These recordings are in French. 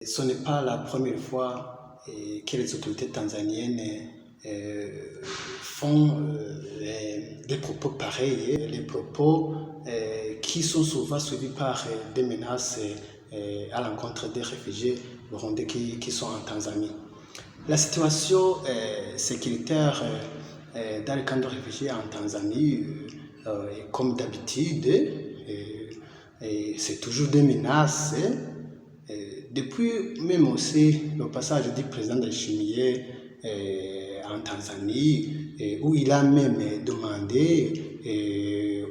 Ce n'est pas la première fois que les autorités tanzaniennes font des propos pareils, les propos qui sont souvent suivis par des menaces à l'encontre des réfugiés burundais qui sont en Tanzanie. La situation sécuritaire dans les camps de réfugiés en Tanzanie, comme d'habitude, c'est toujours des menaces. Depuis même aussi le passage du président Ndayishimiye en Tanzanie, où il a même demandé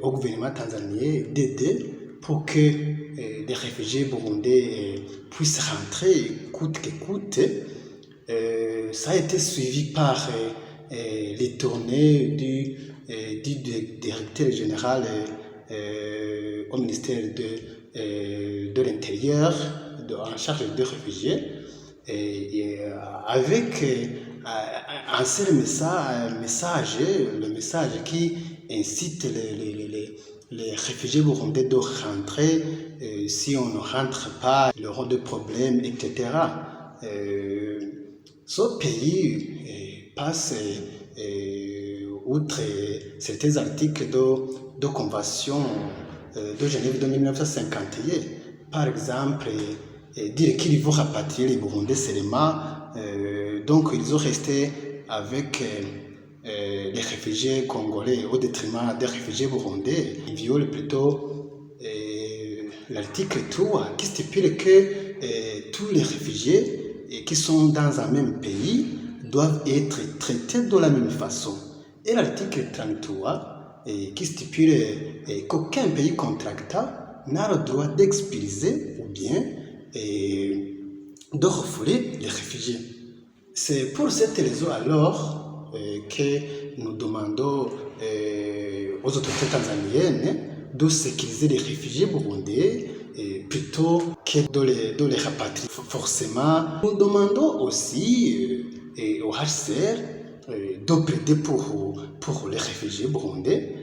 au gouvernement tanzanien d'aider pour que les réfugiés burundais puissent rentrer coûte que coûte. Ça a été suivi par les tournées du directeur général au ministère de l'Intérieur en charge des réfugiés, avec un seul message, le message qui incite les réfugiés burundais de rentrer. Si on ne rentre pas, il y aura des problèmes, etc. Ce pays passe outre certains articles de convention de Genève de 1951. Par exemple, dire qu'ils vont rapatrier les Burundais seulement, donc ils ont resté avec les réfugiés congolais au détriment des réfugiés burundais. Ils violent plutôt l'article 3 qui stipule que tous les réfugiés qui sont dans un même pays doivent être traités de la même façon. Et l'article 33 qui stipule qu'aucun pays contractant n'a le droit d'expulser ou bien de refouler les réfugiés. C'est pour cette raison alors que nous demandons aux autorités tanzaniennes de sécuriser les réfugiés burundais plutôt que de les rapatrier forcément. Nous demandons aussi au HCR de plaider pour les réfugiés burundais.